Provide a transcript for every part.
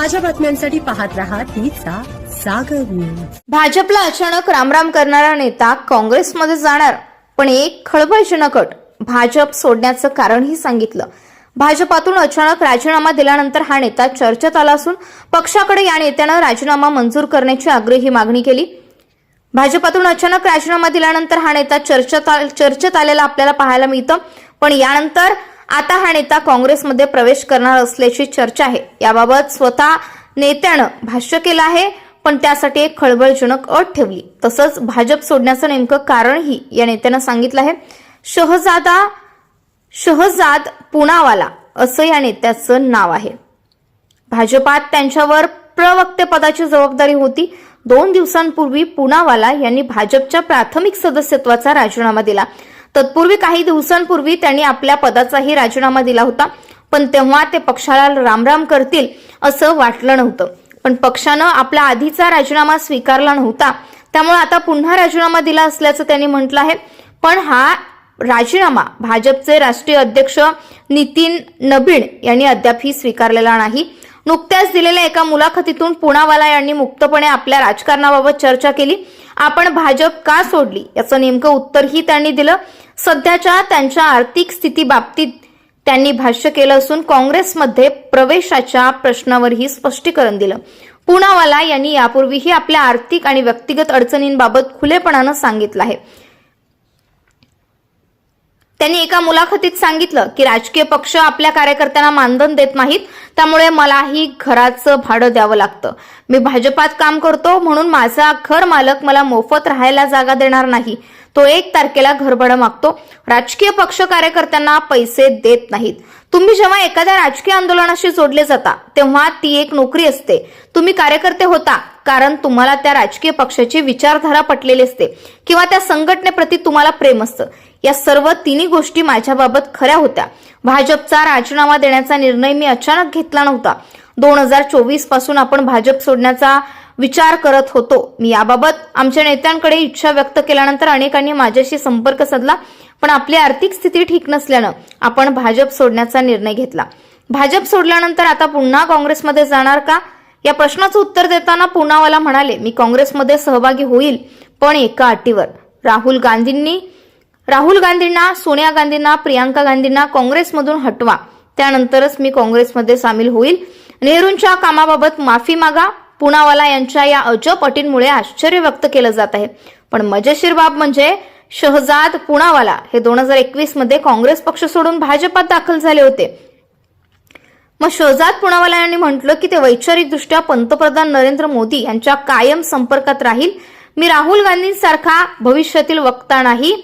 ताज्या बातम्यांसाठी पाहत रहा तीचा सागर न्यूज। भाजपला अचानक रामराम करणारा नेता काँग्रेसमध्ये जाणार, पण एक खळबळजनक अट, भाजप सोडण्याचं कारणही सांगितलं। भाजपातून अचानक राजीनामा दिल्यानंतर हा नेता चर्चेत आला असून पक्षाकडे या नेत्यानं राजीनामा मंजूर करण्याची आग्रही मागणी केली। भाजपातून अचानक राजीनामा दिल्यानंतर हा नेता चर्चेत आलेला आपल्याला पाहायला मिळतं, पण यानंतर आता हा नेता काँग्रेसमध्ये प्रवेश करणार असल्याची चर्चा आहे। याबाबत स्वतः नेत्यानं भाष्य केलं आहे, पण त्यासाठी एक खळबळजनक अट ठेवली। तसंच भाजप सोडण्याचं नेमकं कारणही या नेत्यानं सांगितलं आहे। शहजाद पुनावाला असं या नेत्याचं नाव आहे। भाजपात त्यांच्यावर प्रवक्तेपदाची जबाबदारी होती। 2 दिवसांपूर्वी पुनावाला यांनी भाजपच्या प्राथमिक सदस्यत्वाचा राजीनामा दिला। तत्पूर्वी काही दिवसांपूर्वी त्यांनी आपल्या पदाचाही राजीनामा दिला होता, पण तेव्हा ते पक्षाला रामराम करतील असं वाटलं नव्हतं। पण पक्षानं आपला आधीचा राजीनामा स्वीकारला नव्हता, त्यामुळे आता पुन्हा राजीनामा दिला असल्याचं त्यांनी म्हटलं आहे। पण हा राजीनामा भाजपचे राष्ट्रीय अध्यक्ष नितीन नबीन यांनी अद्यापही स्वीकारलेला नाही। नुकत्याच दिलेल्या एका मुलाखतीतून पुनावाला यांनी मुक्तपणे आपल्या राजकारणाबाबत चर्चा केली। आपण भाजप का सोडली याचं नेमकं उत्तरही त्यांनी दिलं। सध्याच्या त्यांच्या आर्थिक स्थितीबाबतीत त्यांनी भाष्य केलं असून काँग्रेसमध्ये प्रवेशाच्या प्रश्नावरही स्पष्टीकरण दिलं। पुनावाला यांनी यापूर्वीही आपल्या आर्थिक आणि व्यक्तिगत अडचणींबाबत खुलेपणानं सांगितलं आहे। त्यांनी एका मुलाखतीत सांगितलं की राजकीय पक्ष आपल्या कार्यकर्त्यांना मानधन देत नाहीत, त्यामुळे मलाही घराचं भाडं द्यावं लागतं। मी भाजपात काम करतो म्हणून माझा घर मालक मला मोफत राहायला जागा देणार नाही। तो 1 तारखेला घरभाडं मागतो। राजकीय पक्ष कार्यकर्त्यांना पैसे देत नाहीत। तुम्ही जेव्हा एखाद्या राजकीय आंदोलनाशी जोडले जाता तेव्हा ती एक नोकरी असते। तुम्ही कार्यकर्ते होता कारण तुम्हाला त्या राजकीय पक्षाची विचारधारा पटलेली असते किंवा त्या संघटनेप्रती तुम्हाला प्रेम असतं। या सर्व 3 गोष्टी माझ्याबाबत खऱ्या होत्या। भाजपचा राजीनामा देण्याचा निर्णय मी अचानक घेतला नव्हता। 2024 पासून आपण भाजप सोडण्याचा विचार करत होतो। मी याबाबत आमच्या नेत्यांकडे इच्छा व्यक्त केल्यानंतर अनेकांनी माझ्याशी संपर्क साधला, पण आपली आर्थिक स्थिती ठीक नसल्यानं आपण भाजप सोडण्याचा निर्णय घेतला। भाजप सोडल्यानंतर आता पुन्हा काँग्रेसमध्ये जाणार का या प्रश्नाचं उत्तर देताना पुनावाला म्हणाले, मी काँग्रेसमध्ये सहभागी होईल, पण एका अटीवर। राहुल गांधींना, सोनिया गांधींना, प्रियांका गांधींना काँग्रेसमधून हटवा, त्यानंतरच मी काँग्रेसमध्ये सामील होईल। नेहरूंच्या कामाबाबत माफी मागा। पुनावाला यांच्या या अजब अटींमुळे आश्चर्य व्यक्त केलं जात आहे। पण मजेशीर बाब म्हणजे शहजाद पुनावाला हे 2021 मध्ये काँग्रेस पक्ष सोडून भाजपात दाखल झाले होते। मग शहजाद पुनावाला यांनी म्हटलं की ते वैचारिकदृष्ट्या पंतप्रधान नरेंद्र मोदी यांच्या कायम संपर्कात राहील। मी राहुल गांधींसारखा भविष्यातील वक्ता नाही,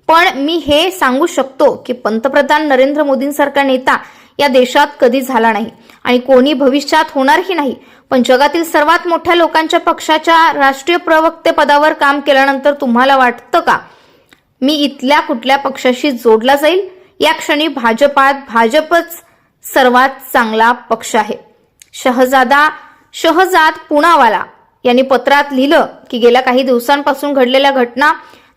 पण मी हे सांगू शकतो की पंतप्रधान नरेंद्र मोदींसारखा नेता या देशात कधी झाला नाही आणि कोणी भविष्यात होणारही नाही। पण जगातील सर्वात मोठ्या लोकांच्या पक्षाच्या राष्ट्रीय प्रवक्ते पदावर काम केल्यानंतर तुम्हाला वाटतं का मी इथल्या कुठल्या पक्षाशी जोडला जाईल? या क्षणी भाजपच सर्वात चांगला पक्ष आहे। शहजाद पुनावाला यांनी पत्रात लिहिलं की गेल्या काही दिवसांपासून घडलेल्या घटना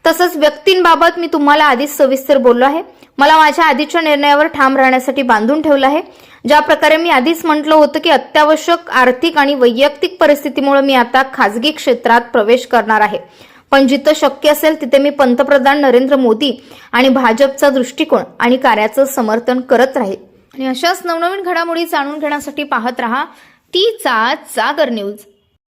तसंच व्यक्तींबाबत मी तुम्हाला आधीच सविस्तर बोललो आहे। मला माझ्या आधीच्या निर्णयावर ठाम राहण्यासाठी बांधून ठेवलं आहे। ज्या प्रकारे मी आधीच म्हटलं होतं की अत्यावश्यक आर्थिक आणि वैयक्तिक परिस्थितीमुळे मी आता खासगी क्षेत्रात प्रवेश करणार आहे, पण जिथं शक्य असेल तिथे मी पंतप्रधान नरेंद्र मोदी आणि भाजपचा दृष्टिकोन आणि कार्याचं समर्थन करत राहील। आणि अशाच नवनवीन घडामोडी जाणून घेण्यासाठी पाहत रहा तीचा जागर न्यूज।